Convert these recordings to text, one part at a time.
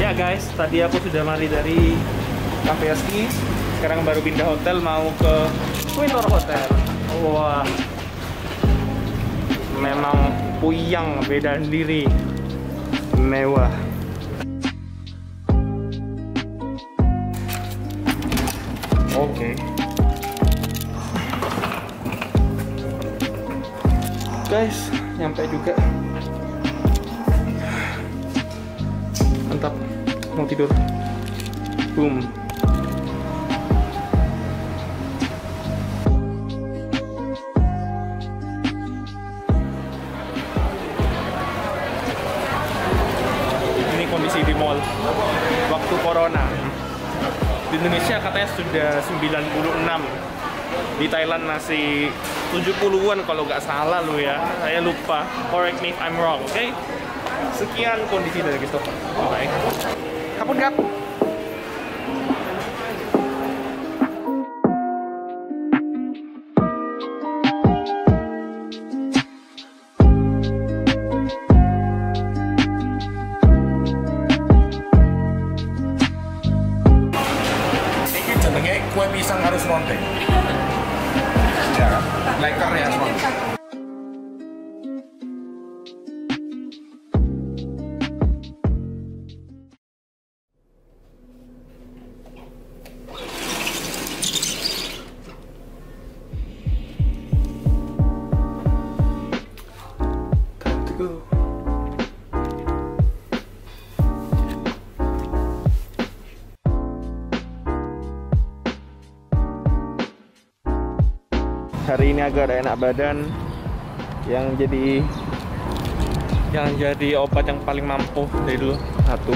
Ya guys, tadi aku sudah mari dari Cafe Ski. Sekarang baru pindah hotel mau ke Winter Hotel. Wah, memang puyang, beda sendiri, mewah. Oke. Guys, nyampe juga. Mantap, mau tidur. Boom. Ini kondisi di mall waktu corona. Di Indonesia katanya sudah 96. Di Thailand masih 70-an kalau nggak salah lo ya. Saya lupa. Correct me if I'm wrong, oke? Okay? Sekian kondisi dari Christopher. Bye. Kapun kap. Ini jenenge kue pisang harus ronde. Ya, leker ya semua. Hari ini agak ada enak badan. Yang jadi obat yang paling mampu dari dulu satu.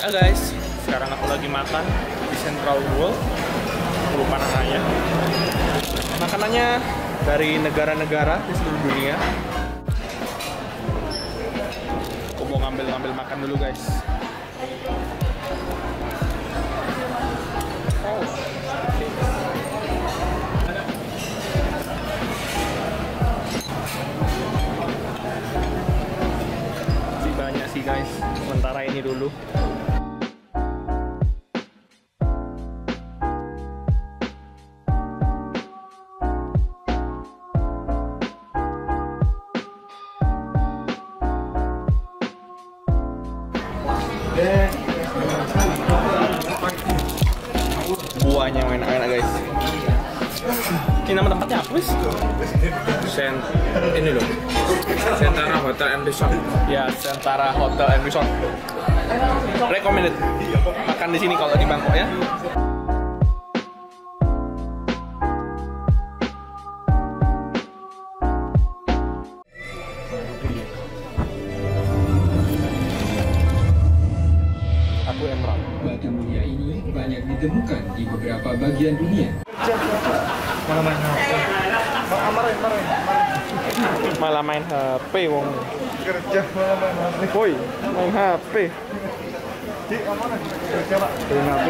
Ya guys, sekarang aku lagi makan di Central World. Aku lupa namanya. Makanannya dari negara-negara di seluruh dunia. Aku mau ngambil makan dulu guys. Oh. Masih banyak sih guys. Sementara ini dulu. Buahnya enak-enak guys. Ini nama tempatnya apa sih? Ini loh, Sentara Hotel and Resort. Ya, Sentara Hotel and Resort. Recommended. Makan di sini kalau di Bangkok ya. Aku Emerald. Batu mulia ini banyak ditemukan di beberapa bagian dunia. Malah main HP. Malah main HP wong. Kerja malah main HP. Woi, main HP. Di mana? Kerja Pak. Main HP.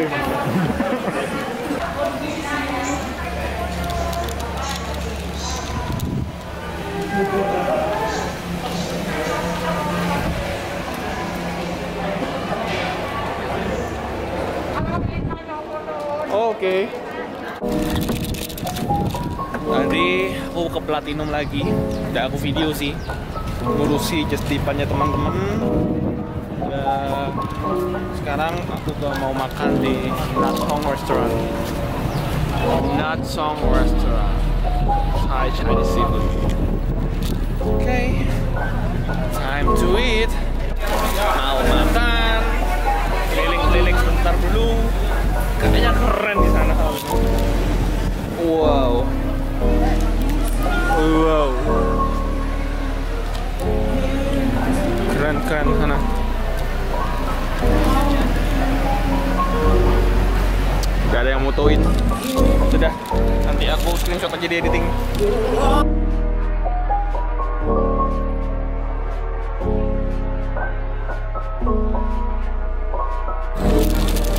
Oke. Tadi aku ke Platinum lagi. Udah aku video sih. Ngurusi justipannya teman-teman. Sekarang aku mau makan di Natsong Restaurant. Natsong Restaurant. Thai Chinese seafood. Oke. Time to eat. Mau makan. Keliling-keliling sebentar dulu. Kayaknya keren di sana. Wow. Wow. Keren sana. Gak ada yang mutuin. Sudah, nanti aku screenshot aja di editing.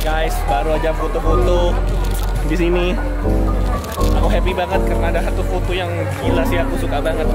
Guys, baru aja foto-foto di sini. Aku happy banget karena ada satu foto yang gila sih, aku suka banget.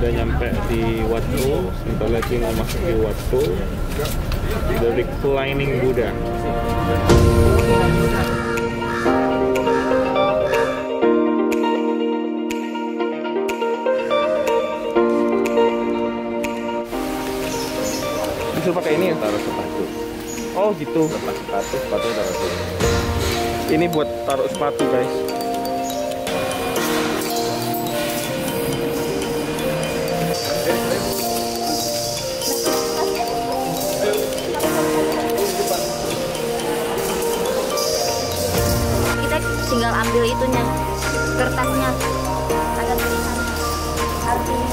Udah nyampe di Wat Po, sebentar lagi mau masuk di Wat Po. The Reclining Buddha. Disuruh pakai ini ya? Taruh sepatu. Oh gitu. Lepas sepatu, sepatu taruh sini. Ini buat taruh sepatu guys. Kita tinggal ambil itunya, kertasnya, ada tulisan artinya.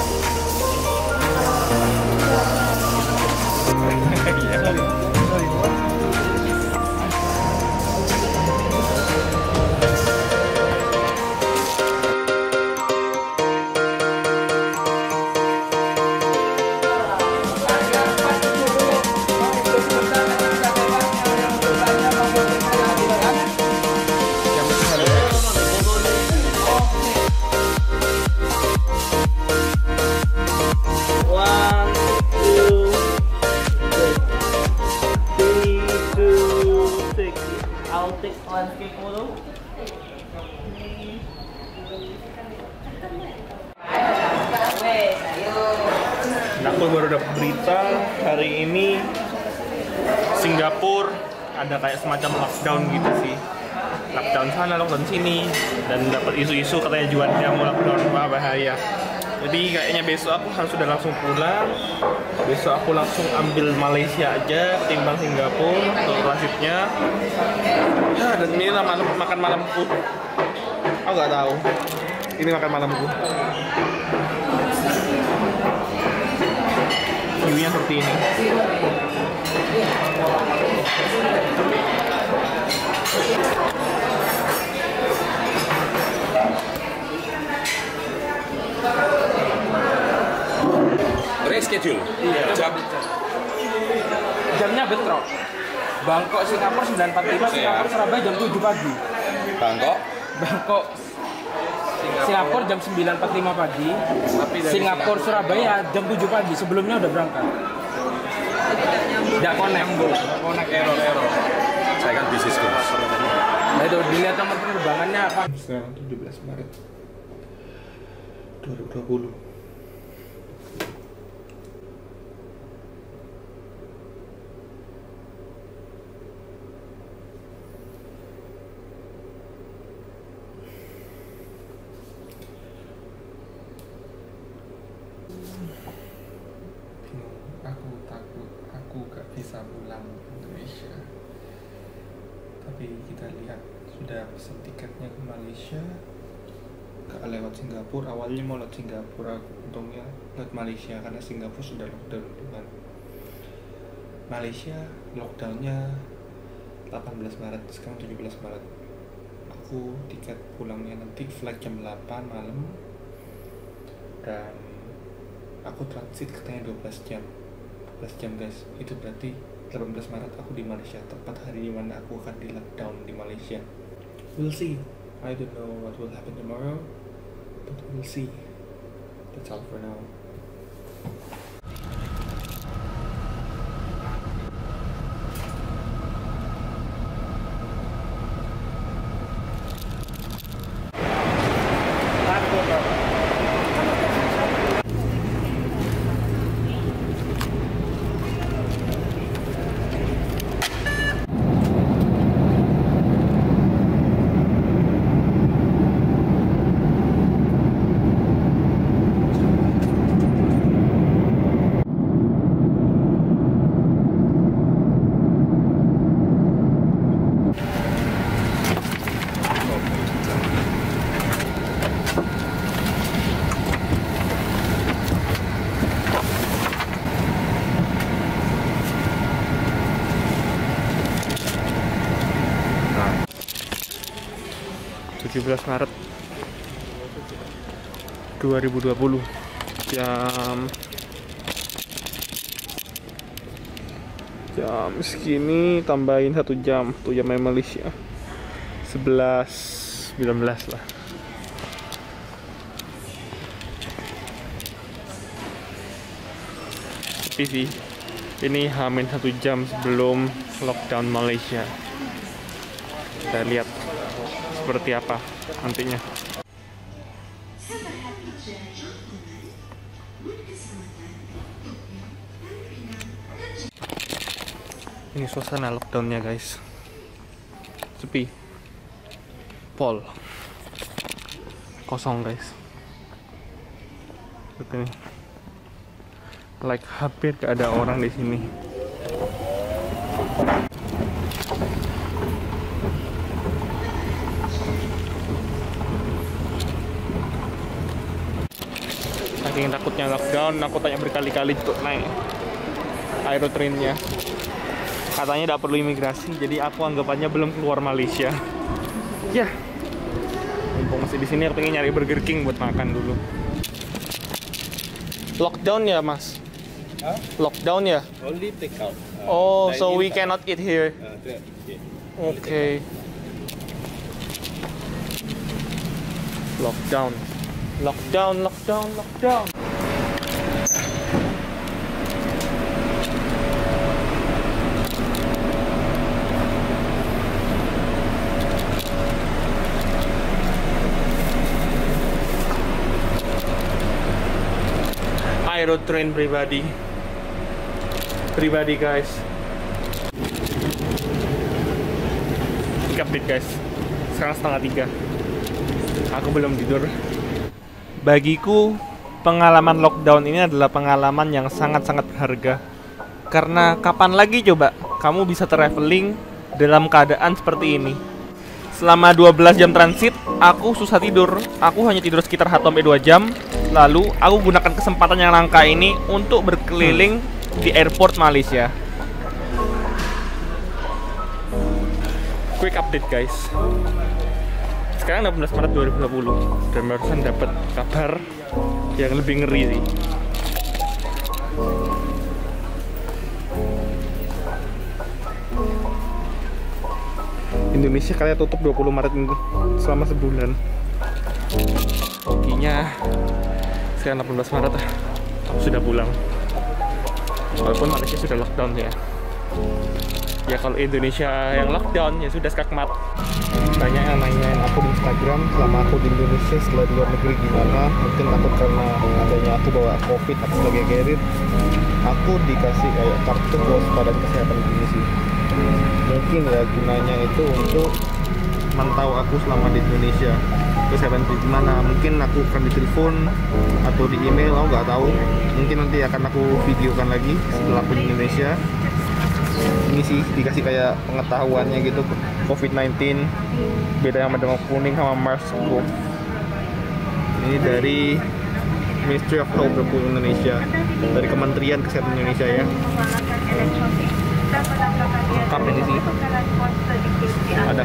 I'll take landscape photo. Aku baru dapat berita hari ini Singapura ada kayak semacam lockdown gitu sih. Lockdown sana, lockdown sini, dan dapat isu-isu katanya Juanda mau lockdown, bahaya. Jadi kayaknya besok aku harus sudah langsung pulang. Besok aku langsung ambil Malaysia aja ketimbang Singapura untuk transitnya. Ya, dan ini lah makan malamku. Aku nggak tahu. Ini makan malamku. View-nya seperti ini. Reschedule. Iya. Jamnya bentrok. Bangkok Singapura 9.45, Singapura Surabaya jam 7 pagi. Bangkok. Bangkok Singapura jam 9.45 pagi. Singapura Surabaya jam 7 pagi. Sebelumnya udah berangkat. Tidak connect error. Saya kan bisnis kelas. Nah itu dilihat nomor penerbangannya apa? Sekarang 17 Maret 2020. Aku takut aku gak bisa pulang ke Indonesia. Tapi kita lihat, sudah pesen tiketnya ke Malaysia, gak lewat Singapura. Awalnya mau lewat Singapura, untungnya lewat Malaysia karena Singapura sudah lockdown duluan. Malaysia lockdownnya 18 Maret, sekarang 17 Maret. Aku tiket pulangnya nanti flight jam 8 malam, dan aku transit katanya 12 jam guys. Itu berarti 18 Maret aku di Malaysia, tepat hari dimana aku akan di lockdown di Malaysia. We'll see. I don't know what will happen tomorrow, but we'll see. That's all for now. 17 Maret 2020 jam segini tambahin 1 jam Malaysia 11.19 lah. Tapi sih ini hamin 1 jam sebelum lockdown Malaysia. Kita lihat seperti apa nantinya. Ini suasana lockdownnya guys, sepi, pol, kosong guys. Seperti ini, like hampir gak ada orang di sini. Saking takutnya lockdown, aku tanya berkali-kali untuk naik Aerotrainnya. Katanya tidak perlu imigrasi, jadi aku anggapannya belum keluar Malaysia. Ya, mumpung masih di sini, aku pengen nyari Burger King buat makan dulu. Lockdown ya, Mas? Huh? Lockdown ya? Only take out. Oh, so we cannot eat here. Okay. Lockdown. Aerotrain pribadi guys. Update guys, sekarang 2:30. Aku belum tidur. Bagiku pengalaman lockdown ini adalah pengalaman yang sangat-sangat berharga. Karena kapan lagi coba kamu bisa traveling dalam keadaan seperti ini? Selama 12 jam transit, aku susah tidur. Aku hanya tidur sekitar 1-2 jam. Lalu, aku gunakan kesempatan yang langka ini untuk berkeliling di airport Malaysia. Quick update guys. Sekarang 16 Maret 2020 dan barusan dapat kabar yang lebih ngeri sih. Indonesia kalian tutup 20 Maret ini selama sebulan. Hokinya sekarang 18 Maret aku sudah pulang. Walaupun Malaysia sudah lockdown ya. Ya kalau Indonesia yang lockdown ya sudah skakmat. Banyak yang nanyain aku di Instagram selama aku di Indonesia setelah di luar negeri gimana. Mungkin takut karena adanya aku bawa COVID, aku sebagai carrier. Aku dikasih kayak kartu kewaspadaan kesehatan gini sih. Mungkin ya gunanya itu untuk mantau aku selama di Indonesia. Kesehatan itu gimana? Mungkin aku akan ditelepon atau di email, aku nggak tahu. Mungkin nanti akan aku videokan lagi setelah aku di Indonesia. Ini sih dikasih kayak pengetahuannya gitu, COVID-19 beda sama dengan kuning sama SARS-CoV. Ini dari Ministry of Health Republik Indonesia, dari Kementerian Kesehatan Indonesia ya. Lengkap ini sih. Ada